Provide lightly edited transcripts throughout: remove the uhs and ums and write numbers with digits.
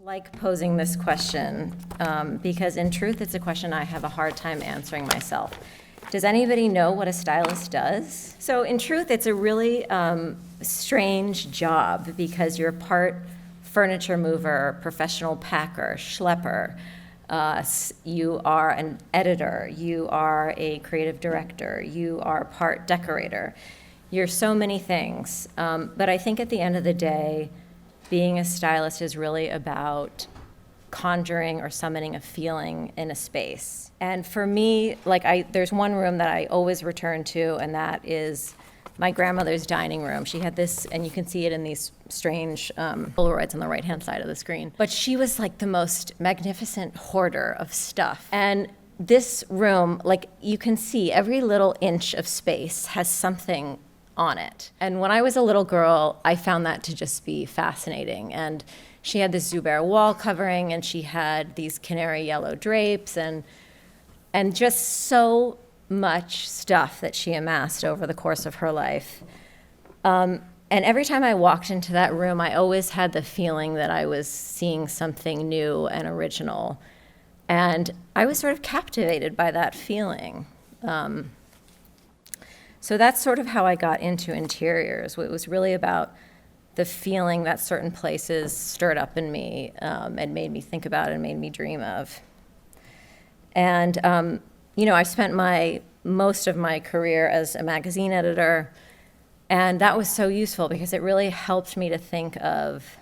Like posing this question because in truth, it's a question I have a hard time answering myself. Does anybody know what a stylist does? So in truth, it's a really strange job because you're part furniture mover, professional packer, schlepper. You are an editor. You are a creative director. You are part decorator. You're so many things. But I think at the end of the day, being a stylist is really about conjuring or summoning a feeling in a space. And for me, there's one room that I always return to, and that is my grandmother's dining room. She had this, and you can see it in these strange Polaroids on the right-hand side of the screen. But she was like the most magnificent hoarder of stuff. And this room, you can see every little inch of space has something on it. And when I was a little girl, I found that to just be fascinating. And she had this Zubair wall covering, and she had these canary yellow drapes, and just so much stuff that she amassed over the course of her life. And every time I walked into that room, I always had the feeling that I was seeing something new and original. And I was sort of captivated by that feeling. So that's sort of how I got into interiors. It was really about the feeling that certain places stirred up in me and made me think about and made me dream of. And, I spent most of my career as a magazine editor, and that was so useful because it really helped me to think of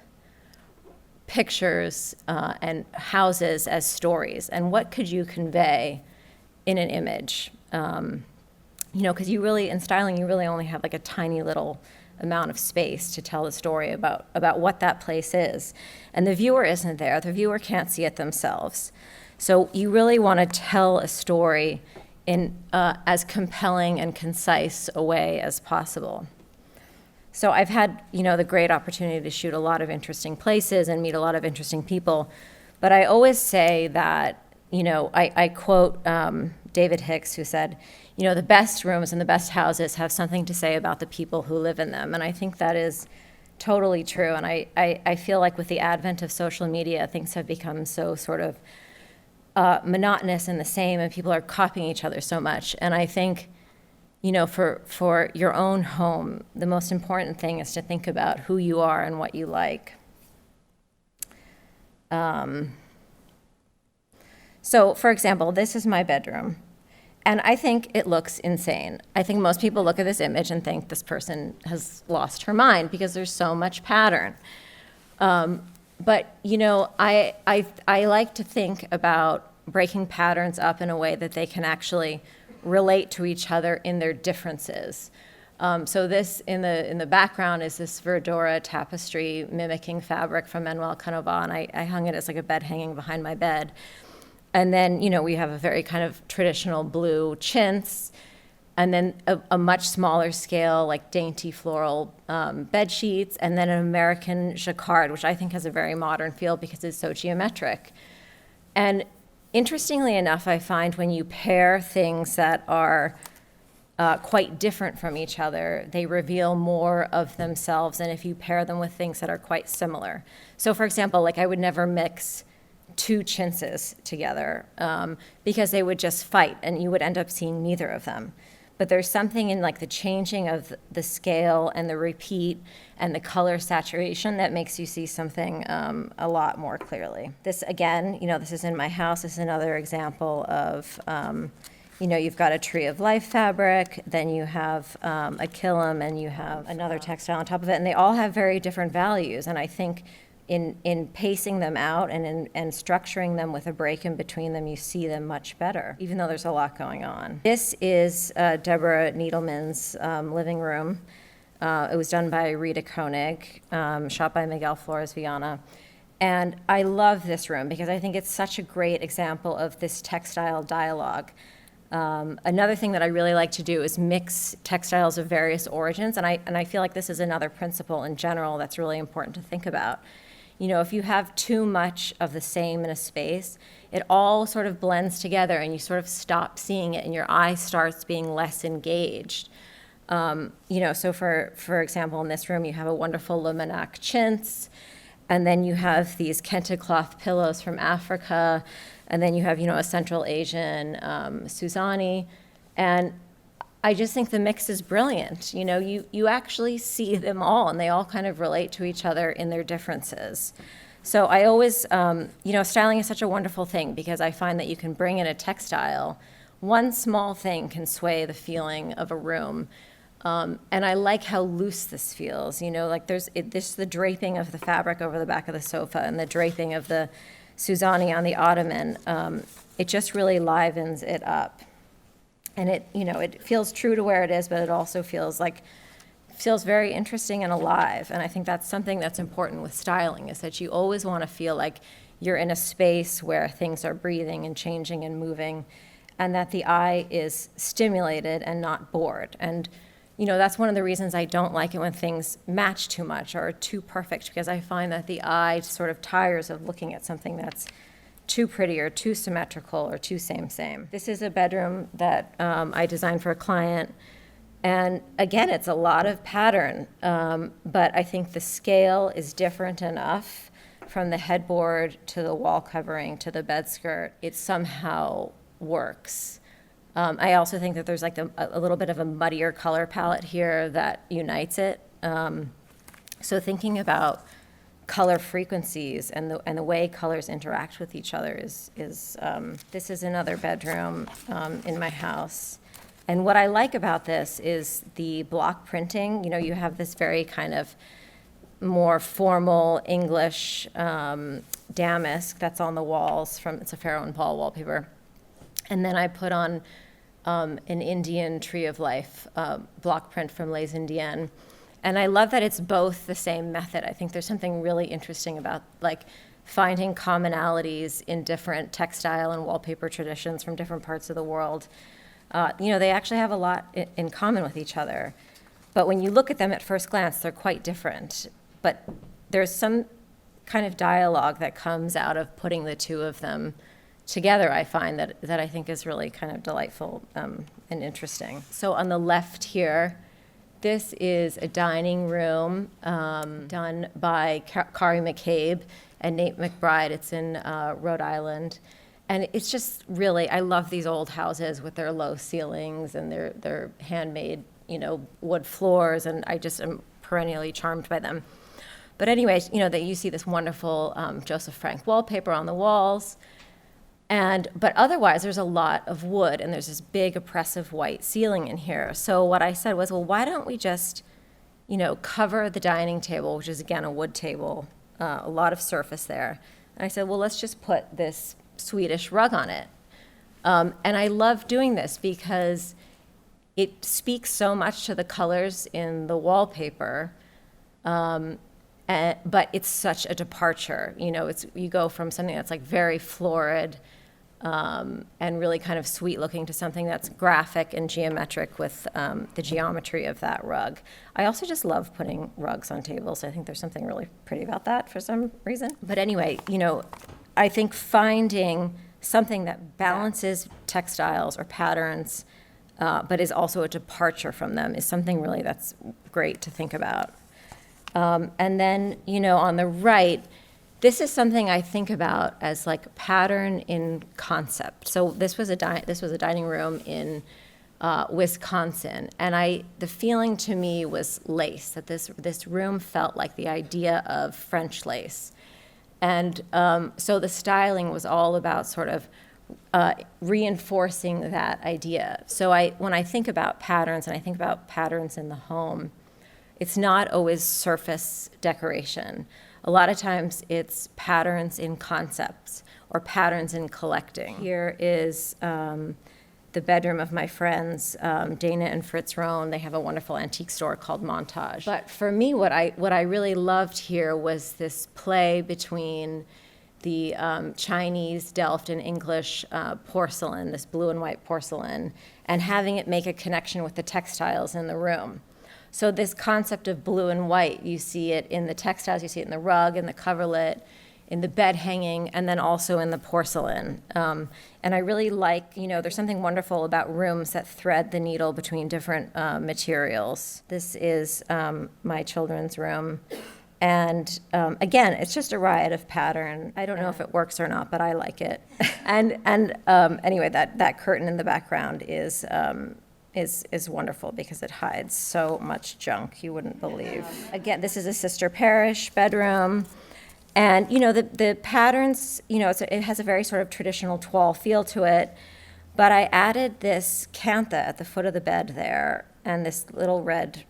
pictures and houses as stories, and what could you convey in an image. Because in styling, you really only have like a tiny little amount of space to tell the story about what that place is. And the viewer isn't there. The viewer can't see it themselves. So you really want to tell a story in as compelling and concise a way as possible. So I've had, the great opportunity to shoot a lot of interesting places and meet a lot of interesting people. But I always say that, I quote David Hicks, who said, the best rooms and the best houses have something to say about the people who live in them. And I think that is totally true. And I feel like with the advent of social media, things have become so sort of monotonous and the same, and people are copying each other so much. And I think, for your own home, the most important thing is to think about who you are and what you like. So, for example, this is my bedroom. And I think it looks insane. I think most people look at this image and think this person has lost her mind because there's so much pattern. But I like to think about breaking patterns up in a way that they can actually relate to each other in their differences. So this in the background is this Verdura tapestry mimicking fabric from Manuel Canova, and I hung it as like a bed hanging behind my bed. And then, we have a very kind of traditional blue chintz, and then a much smaller scale, like dainty floral bed sheets, and then an American jacquard, which I think has a very modern feel because it's so geometric. And interestingly enough, I find when you pair things that are quite different from each other, they reveal more of themselves than if you pair them with things that are quite similar. So for example, I would never mix two chintzes together because they would just fight and you would end up seeing neither of them. But there's something in the changing of the scale and the repeat and the color saturation that makes you see something a lot more clearly. This again, this is in my house. This is another example of, you've got a tree of life fabric, then you have a kilim, and you have another textile on top of it, and they all have very different values. And I think in pacing them out and structuring them with a break in between them, you see them much better, even though there's a lot going on. This is Deborah Needleman's living room. It was done by Rita Koenig, shot by Miguel Flores Viana. And I love this room because I think it's such a great example of this textile dialogue. Another thing that I really like to do is mix textiles of various origins, and I feel like this is another principle in general that's really important to think about. If you have too much of the same in a space, it all sort of blends together and you sort of stop seeing it and your eye starts being less engaged. So for example, in this room, you have a wonderful Luminac chintz, And then you have these Kente cloth pillows from Africa. And then you have, a Central Asian Suzani. And I just think the mix is brilliant. You actually see them all, and they all kind of relate to each other in their differences. So I always, styling is such a wonderful thing because I find that you can bring in a textile. One small thing can sway the feeling of a room. And I like how loose this feels. Like the draping of the fabric over the back of the sofa and the draping of the Suzani on the ottoman. It just really livens it up. And it feels true to where it is, but it also feels very interesting and alive. And I think that's something that's important with styling, is that you always want to feel like you're in a space where things are breathing and changing and moving, and that the eye is stimulated and not bored. And that's one of the reasons I don't like it when things match too much or are too perfect, because I find that the eye sort of tires of looking at something that's too pretty or too symmetrical or too same. This is a bedroom that I designed for a client. And again, it's a lot of pattern, but I think the scale is different enough from the headboard to the wall covering to the bed skirt. It somehow works. I also think that there's like a little bit of a muddier color palette here that unites it. So thinking about color frequencies and the way colors interact with each other is this is another bedroom in my house. And what I like about this is the block printing. You have this very kind of more formal English damask that's on the walls it's a Pharaoh and Paul wallpaper. And then I put on an Indian Tree of Life block print from Les Indiennes. And I love that it's both the same method. I think there's something really interesting about finding commonalities in different textile and wallpaper traditions from different parts of the world. They actually have a lot in common with each other. But when you look at them at first glance, they're quite different. But there's some kind of dialogue that comes out of putting the two of them together, I find, that I think is really kind of delightful and interesting. So on the left here, this is a dining room done by Kari McCabe and Nate McBride. It's in Rhode Island. And it's just really, I love these old houses with their low ceilings and their handmade, wood floors, and I just am perennially charmed by them. But anyways, that you see this wonderful Joseph Frank wallpaper on the walls. But otherwise, there's a lot of wood, and there's this big oppressive white ceiling in here. So what I said was, well, why don't we just, cover the dining table, which is, again, a wood table, a lot of surface there. And I said, well, let's just put this Swedish rug on it. And I love doing this because it speaks so much to the colors in the wallpaper, but it's such a departure. You go from something that's very florid, and really kind of sweet looking to something that's graphic and geometric with the geometry of that rug. I also just love putting rugs on tables. I think there's something really pretty about that for some reason. But anyway, I think finding something that balances textiles or patterns, but is also a departure from them, is something really that's great to think about. And then, on the right, this is something I think about as pattern in concept. So this was a dining room in Wisconsin, and the feeling to me was lace. That this room felt like the idea of French lace, and so the styling was all about sort of reinforcing that idea. So when I think about patterns, and I think about patterns in the home, it's not always surface decoration. A lot of times it's patterns in concepts or patterns in collecting. Here is the bedroom of my friends, Dana and Fritz Rohn. They have a wonderful antique store called Montage. But for me, what I really loved here was this play between the Chinese, Delft, and English porcelain, this blue and white porcelain, and having it make a connection with the textiles in the room. So this concept of blue and white, you see it in the textiles, you see it in the rug, in the coverlet, in the bed hanging, and then also in the porcelain. And I really like, there's something wonderful about rooms that thread the needle between different materials. This is my children's room. And again, it's just a riot of pattern. I don't know if it works or not, but I like it. And anyway, that curtain in the background is wonderful because it hides so much junk you wouldn't believe. Again, this is a sister parish bedroom. And, the patterns, it has a very sort of traditional toile feel to it. But I added this cantha at the foot of the bed there and this little red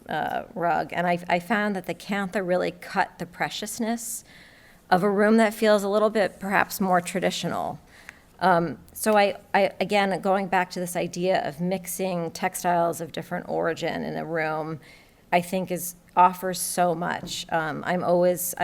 rug. And I found that the cantha really cut the preciousness of a room that feels a little bit perhaps more traditional. So I again, going back to this idea of mixing textiles of different origin in a room, I think offers so much. I'm always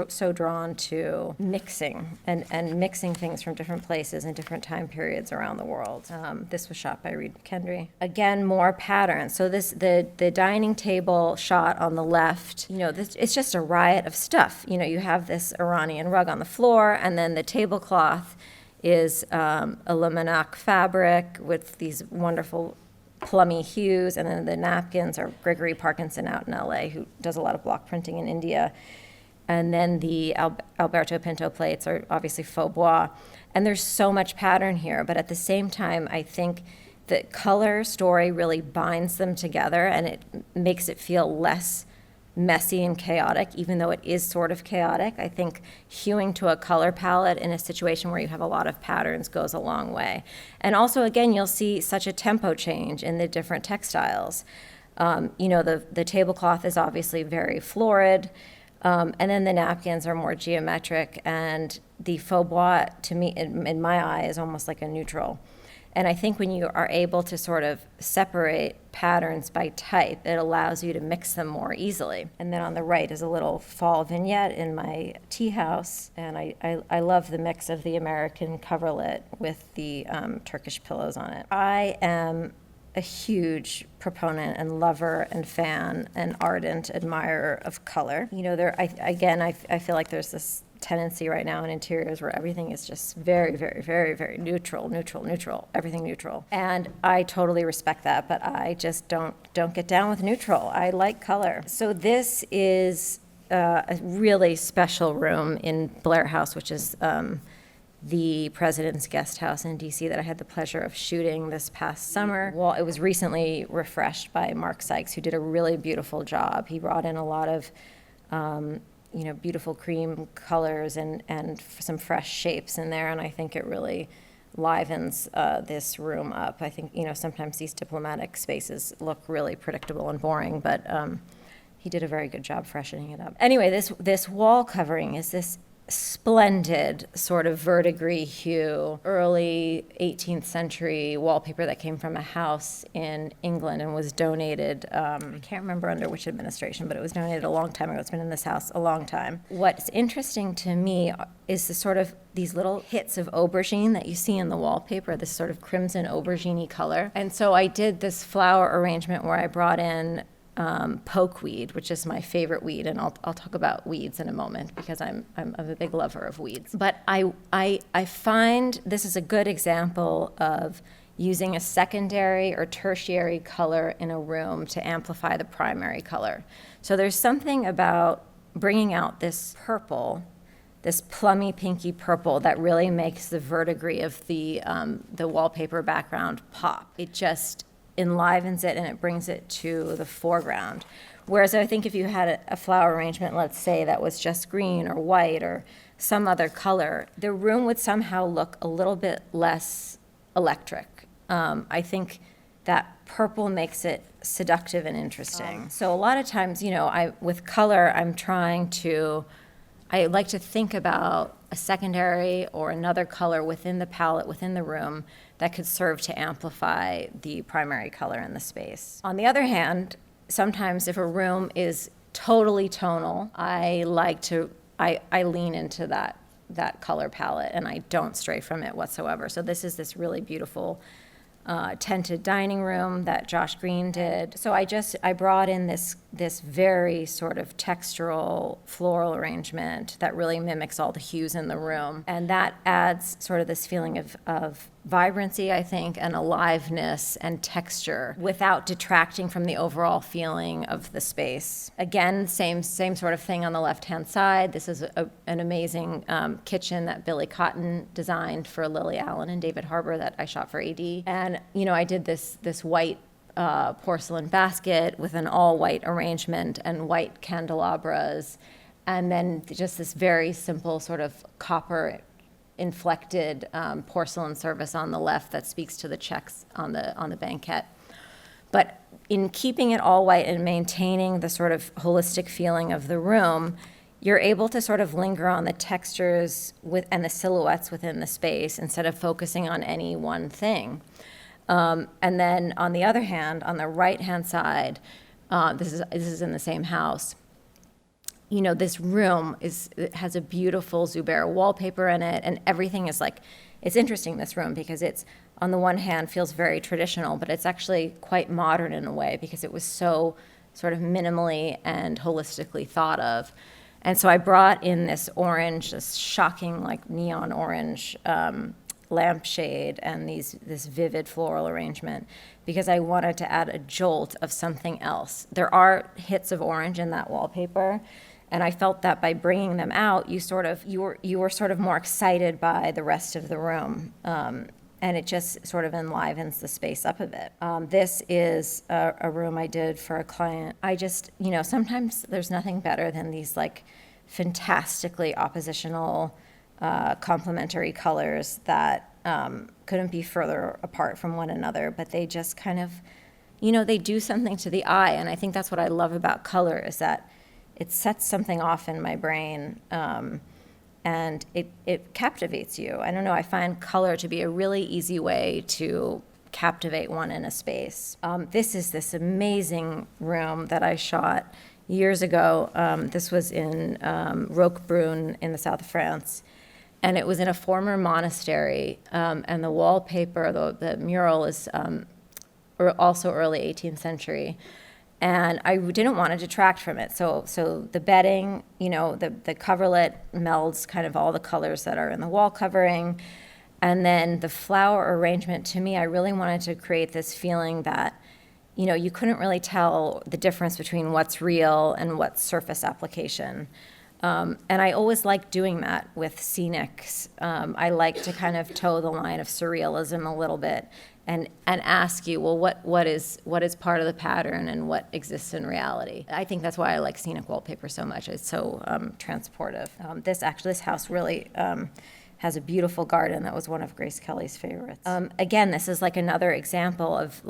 so drawn to mixing and mixing things from different places and different time periods around the world. This was shot by Reed Kendry. Again, more patterns. So the dining table shot on the left, it's just a riot of stuff. You have this Iranian rug on the floor, and then the tablecloth is a Lamanak fabric with these wonderful plummy hues, and then the napkins are Gregory Parkinson out in LA, who does a lot of block printing in India. And then the Alberto Pinto plates are obviously faux bois. And there's so much pattern here, but at the same time, I think the color story really binds them together, and it makes it feel less messy and chaotic, even though it is sort of chaotic. I think hewing to a color palette in a situation where you have a lot of patterns goes a long way. And also, again, you'll see such a tempo change in the different textiles. The tablecloth is obviously very florid, and then the napkins are more geometric, and the faux bois, to me, in my eye, is almost like a neutral. And I think when you are able to sort of separate patterns by type, it allows you to mix them more easily. And then on the right is a little fall vignette in my tea house, and I love the mix of the American coverlet with the Turkish pillows on it. I am a huge proponent and lover and fan and ardent admirer of color. I feel like there's this tendency right now in interiors where everything is just very, very, very, very neutral, everything neutral. And I totally respect that, but I just don't get down with neutral. I like color. So this is a really special room in Blair House, which is the president's guest house in DC that I had the pleasure of shooting this past summer. Well, it was recently refreshed by Mark Sykes, who did a really beautiful job. He brought in a lot of beautiful cream colors and some fresh shapes in there, and I think it really livens this room up. I think, sometimes these diplomatic spaces look really predictable and boring, but he did a very good job freshening it up. Anyway, this wall covering is this splendid sort of verdigris hue, early 18th century wallpaper that came from a house in England and was donated, I can't remember under which administration, but it was donated a long time ago. It's been in this house a long time. What's interesting to me is the sort of these little hits of aubergine that you see in the wallpaper, this sort of crimson aubergine-y color. And so I did this flower arrangement where I brought in pokeweed, which is my favorite weed, and I'll talk about weeds in a moment because I'm a big lover of weeds. But I find this is a good example of using a secondary or tertiary color in a room to amplify the primary color. So there's something about bringing out this purple, this plummy pinky purple, that really makes the verdigris of the wallpaper background pop. It just enlivens it and it brings it to the foreground. Whereas I think if you had a flower arrangement, let's say, that was just green or white or some other color, the room would somehow look a little bit less electric. I think that purple makes it seductive and interesting. So a lot of times, with color, I like to think about a secondary or another color within the palette, within the room, that could serve to amplify the primary color in the space. On the other hand, sometimes if a room is totally tonal, I lean into that color palette and I don't stray from it whatsoever. So this is this really beautiful tented dining room that Josh Green did. So I brought in this very sort of textural floral arrangement that really mimics all the hues in the room. And that adds sort of this feeling of vibrancy, I think, and aliveness and texture without detracting from the overall feeling of the space. Again, same sort of thing on the left-hand side. This is an amazing kitchen that Billy Cotton designed for Lily Allen and David Harbour that I shot for AD. And, I did this white porcelain basket with an all-white arrangement and white candelabras, and then just this very simple sort of copper inflected porcelain service on the left that speaks to the checks on the banquette. But in keeping it all white and maintaining the sort of holistic feeling of the room, you're able to sort of linger on the textures and the silhouettes within the space instead of focusing on any one thing. And then on the other hand, on the right-hand side, this is in the same house. This room has a beautiful Zubair wallpaper in it, and everything is it's interesting, this room, because it's, on the one hand, feels very traditional, but it's actually quite modern in a way because it was so sort of minimally and holistically thought of. And so I brought in this orange, this shocking, neon orange lampshade and this vivid floral arrangement because I wanted to add a jolt of something else. There are hits of orange in that wallpaper, and I felt that by bringing them out, you were sort of more excited by the rest of the room, and it just sort of enlivens the space up a bit. This is a room I did for a client. I just, sometimes there's nothing better than these fantastically oppositional, complementary colors that couldn't be further apart from one another, but they just kind of, they do something to the eye, and I think that's what I love about color is that it sets something off in my brain, and it captivates you. I don't know, I find color to be a really easy way to captivate one in a space. This is this amazing room that I shot years ago. This was in Roquebrune in the south of France, and it was in a former monastery, and the wallpaper, the mural is also early 18th century. And I didn't want to detract from it. So the bedding, the coverlet melds kind of all the colors that are in the wall covering. And then the flower arrangement, to me, I really wanted to create this feeling that, you couldn't really tell the difference between what's real and what's surface application. And I always like doing that with scenics. I like to kind of toe the line of surrealism a little bit and ask you, well, what is part of the pattern and what exists in reality? I think that's why I like scenic wallpaper so much. It's so transportive. This house really has a beautiful garden that was one of Grace Kelly's favorites. Again, this is another example of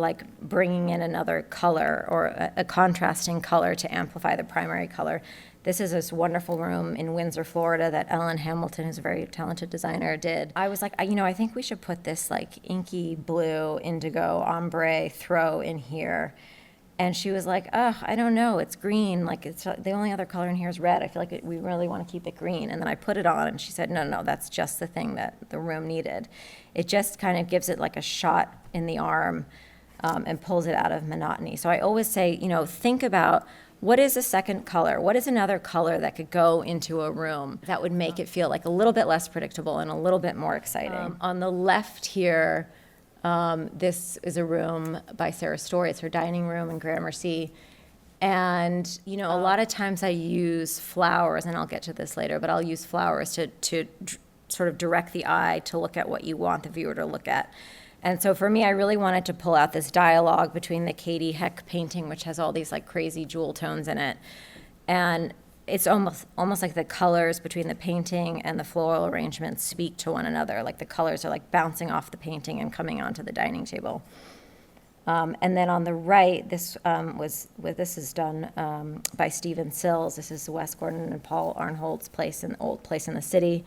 bringing in another color or a contrasting color to amplify the primary color. This is this wonderful room in Windsor, Florida that Ellen Hamilton, who's a very talented designer, did. I was I think we should put this inky blue, indigo, ombre throw in here. And she was like, oh, I don't know, it's green. It's the only other color in here is red. I feel like we really want to keep it green. And then I put it on, and she said, no, that's just the thing that the room needed. It just kind of gives it a shot in the arm and pulls it out of monotony. So I always say, think about, what is a second color? What is another color that could go into a room that would make it feel a little bit less predictable and a little bit more exciting? On the left here, this is a room by Sarah Story. It's her dining room in Gramercy. And, a lot of times I use flowers, and I'll get to this later, but I'll use flowers to sort of direct the eye to look at what you want the viewer to look at. And so for me, I really wanted to pull out this dialogue between the Katie Heck painting, which has all these crazy jewel tones in it, and it's almost like the colors between the painting and the floral arrangements speak to one another. The colors are bouncing off the painting and coming onto the dining table. And then on the right, this is done by Stephen Sills. This is Wes Gordon and Paul Arnhold's old place in the city.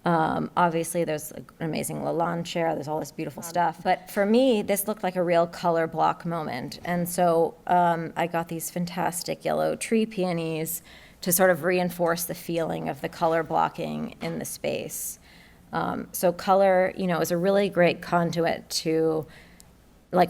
Obviously, there's an amazing Lalande chair. There's all this beautiful stuff. But for me, this looked like a real color block moment. And so I got these fantastic yellow tree peonies to sort of reinforce the feeling of the color blocking in the space. So color, is a really great conduit to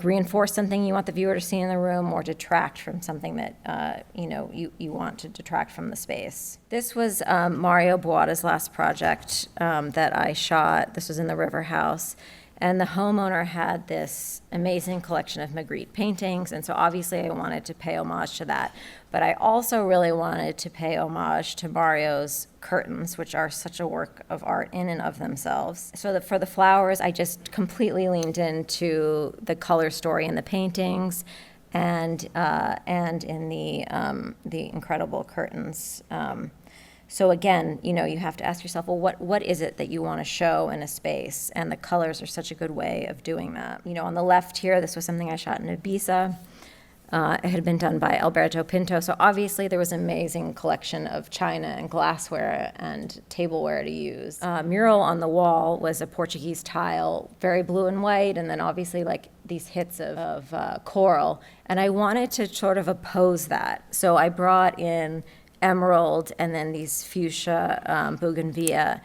reinforce something you want the viewer to see in the room or detract from something that, you want to detract from the space. This was Mario Boada's last project that I shot. This was in the River House. And the homeowner had this amazing collection of Magritte paintings, and so obviously I wanted to pay homage to that. But I also really wanted to pay homage to Mario's curtains, which are such a work of art in and of themselves. So for the flowers, I just completely leaned into the color story in the paintings and in the incredible curtains. So again, you know, you have to ask yourself, well, what is it that you want to show in a space? And the colors are such a good way of doing that. You know, on the left here, this was something I shot in Ibiza. It had been done by Alberto Pinto. So obviously there was an amazing collection of china and glassware and tableware to use. Mural on the wall was a Portuguese tile, very blue and white, and then obviously like these hits of coral. And I wanted to sort of oppose that. So I brought in emerald and then these fuchsia bougainvillea,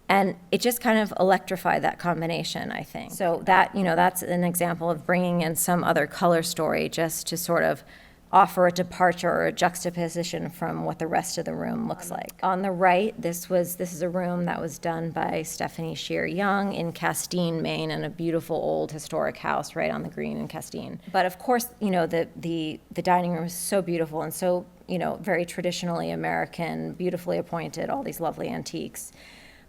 and it just kind of electrified that combination, I think. So that, you know, that's an example of bringing in some other color story just to sort of offer a departure or a juxtaposition from what the rest of the room looks like. On the right, this is a room that was done by Stephanie Shear Young in Castine, Maine, in a beautiful old historic house right on the green in Castine. But of course, you know, the dining room is so beautiful and so, you know, very traditionally American, beautifully appointed, all these lovely antiques.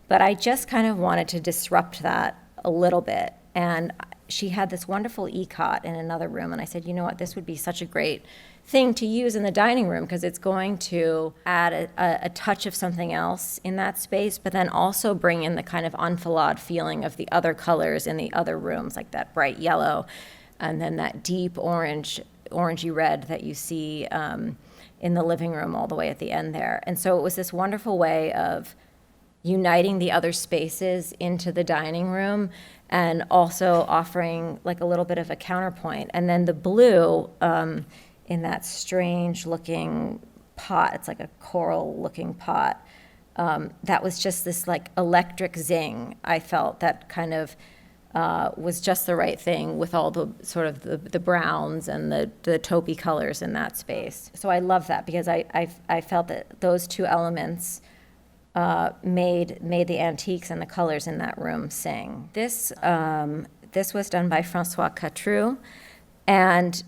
But I just kind of wanted to disrupt that a little bit. And she had this wonderful e-cot in another room, and I said, you know what, this would be such a great thing to use in the dining room because it's going to add a touch of something else in that space, but then also bring in the kind of enfilade feeling of the other colors in the other rooms, like that bright yellow, and then that deep orangey red that you see in the living room all the way at the end there. And so it was this wonderful way of uniting the other spaces into the dining room and also offering like a little bit of a counterpoint. And then the blue in that strange looking pot, it's like a coral looking pot, that was just this like electric zing, I felt, that kind of was just the right thing with all the sort of the browns and the taupey colors in that space. So I love that because I felt that those two elements made the antiques and the colors in that room sing. This was done by Francois Catrou, and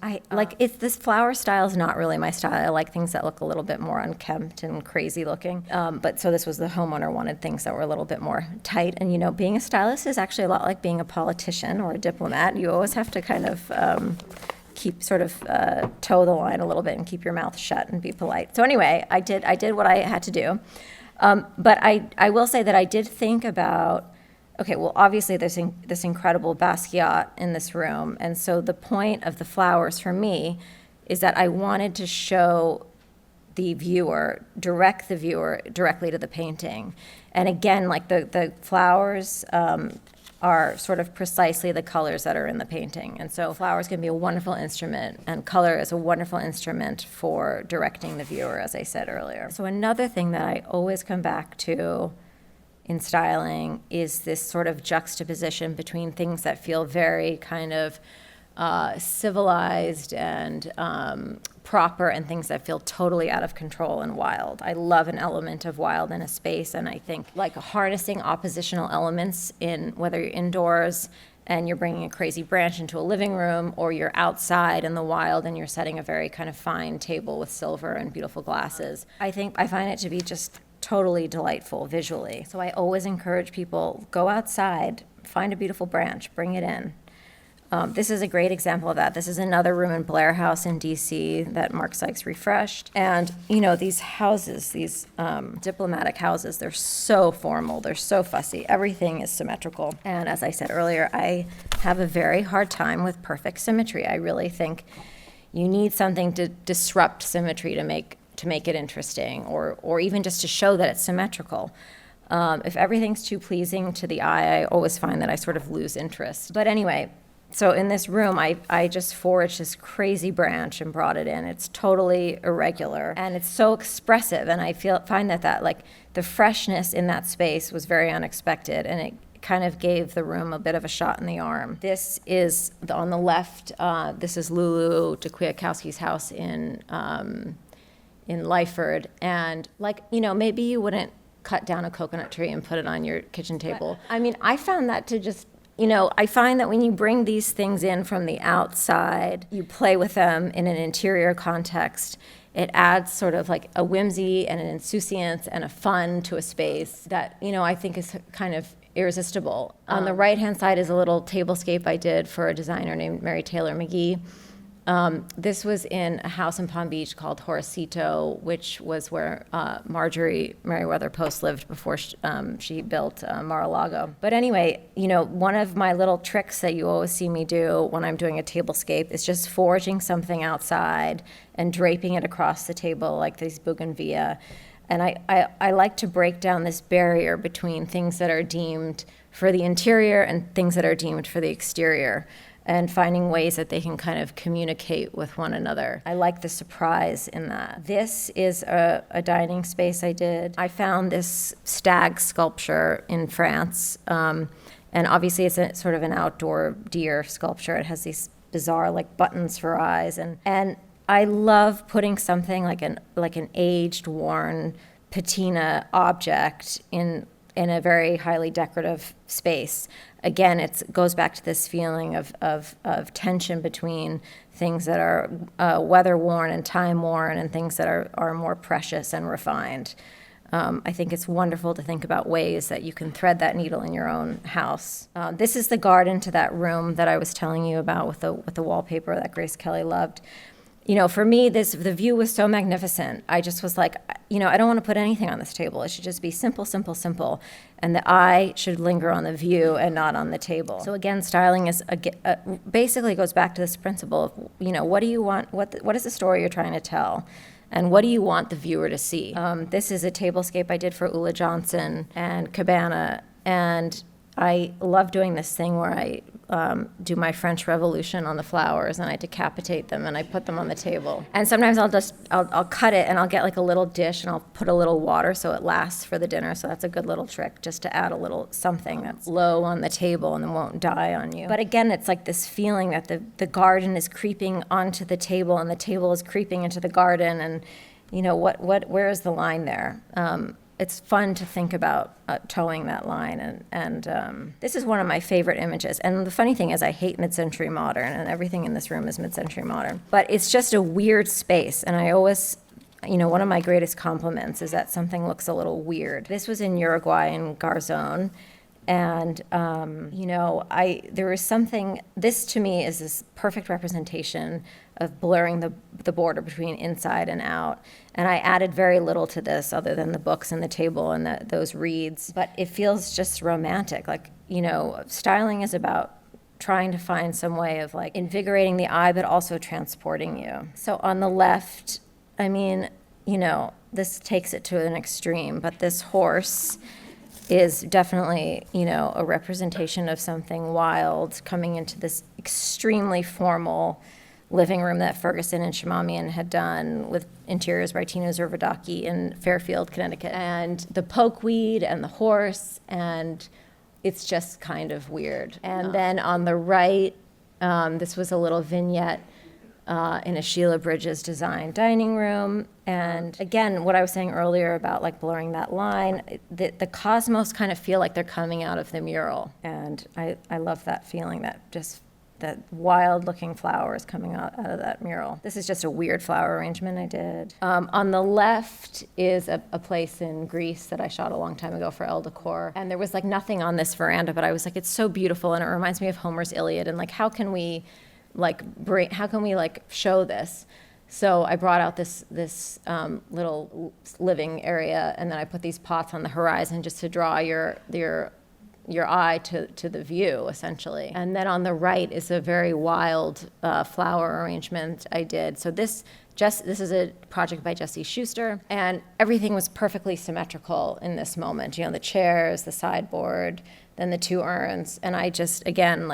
this flower style is not really my style. I like things that look a little bit more unkempt and crazy looking. But so this was the homeowner wanted things that were a little bit more tight. And you know, being a stylist is actually a lot like being a politician or a diplomat. You always have to kind of keep sort of toe the line a little bit and keep your mouth shut and be polite. So anyway, I did what I had to do. But I will say that I did think about, okay, well, obviously there's this incredible Basquiat in this room. And so the point of the flowers for me is that I wanted to show direct the viewer directly to the painting. And again, like the flowers are sort of precisely the colors that are in the painting. And so flowers can be a wonderful instrument, and color is a wonderful instrument for directing the viewer, as I said earlier. So another thing that I always come back to in styling is this sort of juxtaposition between things that feel very kind of civilized and proper and things that feel totally out of control and wild. I love an element of wild in a space, and I think like harnessing oppositional elements in whether you're indoors and you're bringing a crazy branch into a living room, or you're outside in the wild and you're setting a very kind of fine table with silver and beautiful glasses. I find it to be just totally delightful visually. So I always encourage people, go outside, find a beautiful branch, bring it in. This is a great example of that. This is another room in Blair House in DC that Mark Sykes refreshed. And, you know, these houses, these diplomatic houses, they're so formal, they're so fussy. Everything is symmetrical. And as I said earlier, I have a very hard time with perfect symmetry. I really think you need something to disrupt symmetry to make it interesting, or even just to show that it's symmetrical. If everything's too pleasing to the eye, I always find that I sort of lose interest. But anyway, so in this room, I just foraged this crazy branch and brought it in. It's totally irregular, and it's so expressive, and I find that like the freshness in that space was very unexpected, and it kind of gave the room a bit of a shot in the arm. This is, on the left, this is Lulu de Kwiatkowski's house in Lyford, and like, you know, maybe you wouldn't cut down a coconut tree and put it on your kitchen table. I mean, I found that to just I find that when you bring these things in from the outside, you play with them in an interior context, it adds sort of like a whimsy and an insouciance and a fun to a space that, I think is kind of irresistible. On the right-hand side is a little tablescape I did for a designer named Mary Taylor McGee. This was in a house in Palm Beach called Horsito, which was where Marjorie Merriweather Post lived before she built Mar-a-Lago. But anyway, one of my little tricks that you always see me do when I'm doing a tablescape is just foraging something outside and draping it across the table like these bougainvillea. And I like to break down this barrier between things that are deemed for the interior and things that are deemed for the exterior, and finding ways that they can kind of communicate with one another. I like the surprise in that. This is a dining space I did. I found this stag sculpture in France, and obviously it's a sort of an outdoor deer sculpture. It has these bizarre like buttons for eyes, and I love putting something like an aged, worn patina object in a very highly decorative space. Again, it goes back to this feeling of tension between things that are weather-worn and time-worn and things that are more precious and refined. I think it's wonderful to think about ways that you can thread that needle in your own house. This is the garden to that room that I was telling you about with the wallpaper that Grace Kelly loved. For me, the view was so magnificent. I just was like, I don't want to put anything on this table. It should just be simple, simple, simple. And the eye should linger on the view and not on the table. So again, styling is basically goes back to this principle of, what do you want? What is the story you're trying to tell? And what do you want the viewer to see? This is a tablescape I did for Ulla Johnson and Cabana. And I love doing this thing where I do my French Revolution on the flowers, and I decapitate them and I put them on the table. And sometimes I'll cut it and I'll get like a little dish and I'll put a little water so it lasts for the dinner. So that's a good little trick, just to add a little something that's low on the table and then won't die on you. But again, it's like this feeling that the garden is creeping onto the table and the table is creeping into the garden, and where is the line there? It's fun to think about towing that line, and this is one of my favorite images. And the funny thing is, I hate mid-century modern, and everything in this room is mid-century modern. But it's just a weird space, and I always, one of my greatest compliments is that something looks a little weird. This was in Uruguay in Garzón, and there was something. This to me is this perfect representation of blurring the border between inside and out. And I added very little to this other than the books and the table and those reeds. But it feels just romantic. Like, styling is about trying to find some way of like invigorating the eye, but also transporting you. So on the left, this takes it to an extreme, but this horse is definitely, a representation of something wild coming into this extremely formal living room that Ferguson and Shamamian had done with interiors by Tino Zervadaki in Fairfield, Connecticut. And the pokeweed and the horse, and it's just kind of weird. And then on the right, this was a little vignette in a Sheila Bridges designed dining room. And again, what I was saying earlier about like blurring that line, the cosmos kind of feel like they're coming out of the mural. And I love that feeling, that wild-looking flowers coming out of that mural. This is just a weird flower arrangement I did. On the left is a place in Greece that I shot a long time ago for Elle Decor. And there was like nothing on this veranda, but I was like, it's so beautiful, and it reminds me of Homer's Iliad, and like, how can we show this? So I brought out this little living area, and then I put these pots on the horizon just to draw your eye to the view, essentially. And then on the right is a very wild flower arrangement I did. So this is a project by Jesse Schuster, and everything was perfectly symmetrical in this moment. The chairs, the sideboard, then the two urns. And I just, again,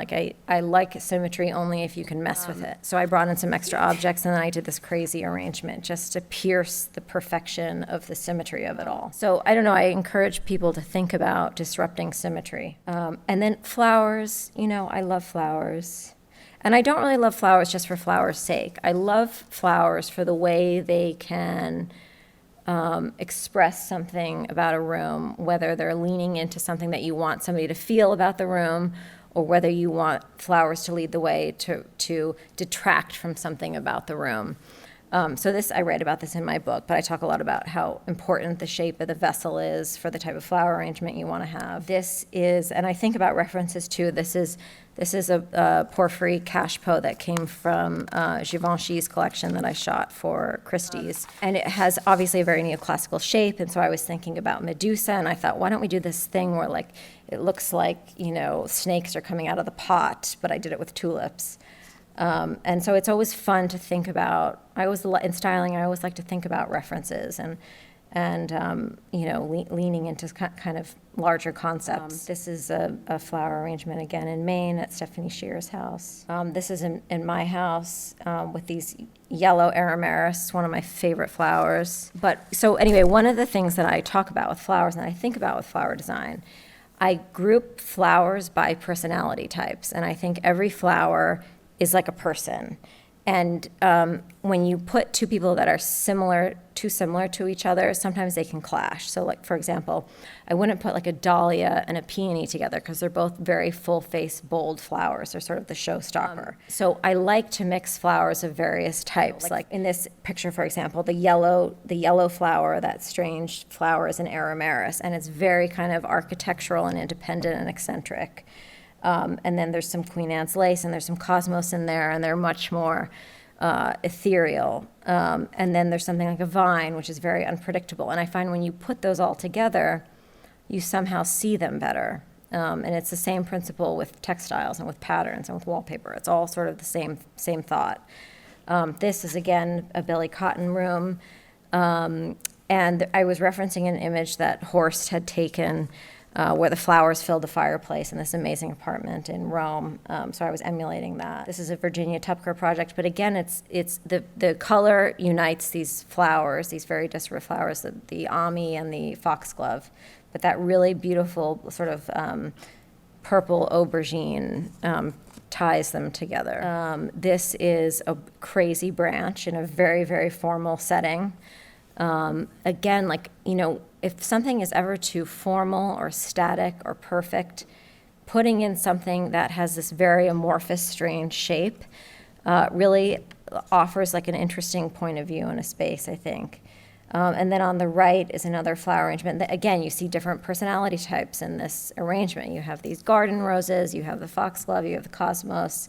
I like symmetry only if you can mess with it. So I brought in some extra objects, and then I did this crazy arrangement just to pierce the perfection of the symmetry of it all. So I don't know, I encourage people to think about disrupting symmetry. And then flowers, I love flowers. And I don't really love flowers just for flowers' sake. I love flowers for the way they can express something about a room, whether they're leaning into something that you want somebody to feel about the room, or whether you want flowers to lead the way to detract from something about the room. So this, I write about this in my book, but I talk a lot about how important the shape of the vessel is for the type of flower arrangement you want to have. This is, and I think about references too, this is a porphyry cachepot that came from Givenchy's collection that I shot for Christie's. And it has obviously a very neoclassical shape, and so I was thinking about Medusa, and I thought, why don't we do this thing where like it looks like, snakes are coming out of the pot, but I did it with tulips. And so it's always fun to think about. In styling, I always like to think about references and leaning into kind of larger concepts. This is a flower arrangement again in Maine at Stephanie Shear's house. This is in my house with these yellow aromaris, one of my favorite flowers. But so anyway, one of the things that I talk about with flowers and I think about with flower design, I group flowers by personality types, and I think every flower is like a person. And when you put two people that are too similar to each other, sometimes they can clash. So like, for example, I wouldn't put like a dahlia and a peony together because they're both very full-face, bold flowers. They're sort of the showstopper. So I like to mix flowers of various types. Like in this picture, for example, the yellow flower, that strange flower, is an aromaris, and it's very kind of architectural and independent and eccentric. And then there's some Queen Anne's lace, and there's some cosmos in there, and they're much more ethereal. And then there's something like a vine, which is very unpredictable. And I find when you put those all together, you somehow see them better. And it's the same principle with textiles and with patterns and with wallpaper. It's all sort of the same thought. This is, again, a Billy Cotton room. And I was referencing an image that Horst had taken where the flowers filled the fireplace in this amazing apartment in Rome. So I was emulating that. This is a Virginia Tupker project, but again, it's the color unites these flowers, these very disparate flowers, the Ami and the foxglove, but that really beautiful sort of purple aubergine ties them together. This is a crazy branch in a very, very formal setting. Again, if something is ever too formal or static or perfect, putting in something that has this very amorphous, strange shape really offers like an interesting point of view in a space, I think. And then on the right is another flower arrangement. Again, you see different personality types in this arrangement. You have these garden roses, you have the foxglove, you have the cosmos,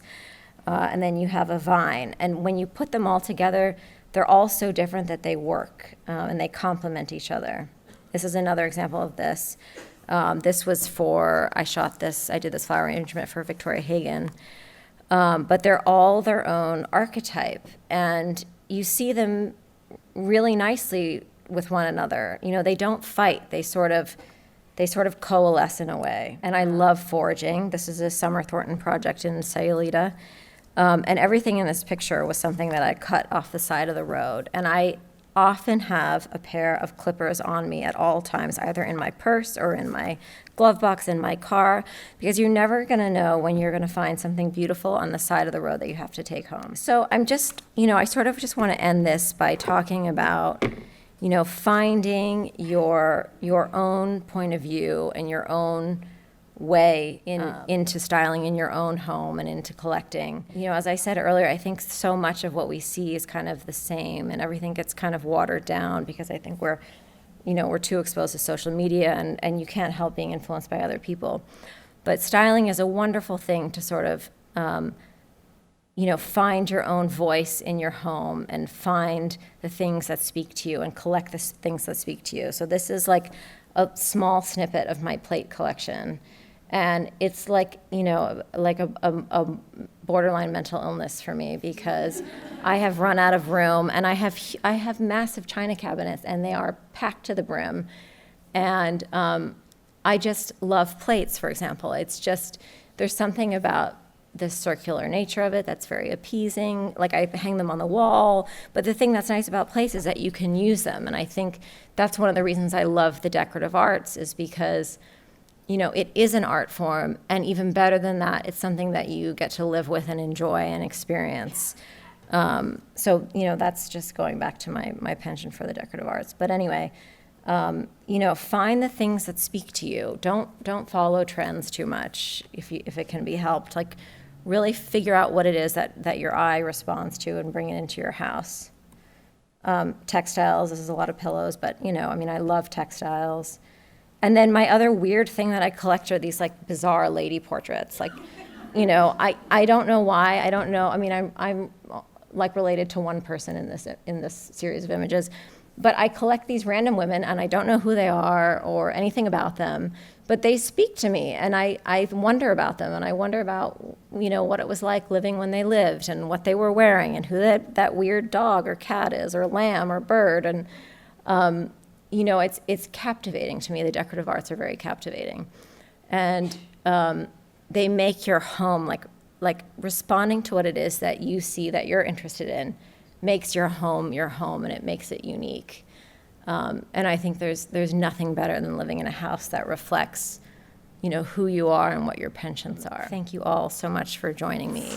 and then you have a vine. And when you put them all together, they're all so different that they work, and they complement each other. This is another example of this. This was I did this flower arrangement for Victoria Hagan. But they're all their own archetype, and you see them really nicely with one another. They don't fight. They sort of coalesce in a way. And I love foraging. This is a Summer Thornton project in Sayulita. And everything in this picture was something that I cut off the side of the road. And I often have a pair of clippers on me at all times, either in my purse or in my glove box in my car, because you're never going to know when you're going to find something beautiful on the side of the road that you have to take home. So I'm just, I sort of just want to end this by talking about, finding your own point of view and your own way into styling in your own home and into collecting. As I said earlier, I think so much of what we see is kind of the same, and everything gets kind of watered down because I think we're too exposed to social media, and you can't help being influenced by other people. But styling is a wonderful thing to sort of, find your own voice in your home and find the things that speak to you and collect the things that speak to you. So this is like a small snippet of my plate collection. And it's like, a borderline mental illness for me, because I have run out of room, and I have massive china cabinets, and they are packed to the brim. And I just love plates, for example. It's just, there's something about the circular nature of it that's very appeasing. Like, I hang them on the wall. But the thing that's nice about plates is that you can use them. And I think that's one of the reasons I love the decorative arts, is because it is an art form, and even better than that, it's something that you get to live with and enjoy and experience. So that's just going back to my penchant for the decorative arts. But anyway, Find the things that speak to you. Don't follow trends too much if it can be helped. Like, really figure out what it is that your eye responds to and bring it into your house. Textiles, this is a lot of pillows, but I love textiles. And then my other weird thing that I collect are these like bizarre lady portraits. Like, I don't know why. I don't know. I'm like related to one person in this series of images, but I collect these random women and I don't know who they are or anything about them, but they speak to me and I wonder about them and I wonder about, what it was like living when they lived and what they were wearing and who that weird dog or cat is or lamb or bird. And, it's captivating to me. The decorative arts are very captivating. And they make your home, like responding to what it is that you see that you're interested in makes your home and it makes it unique. And I think there's nothing better than living in a house that reflects, who you are and what your penchants are. Thank you all so much for joining me.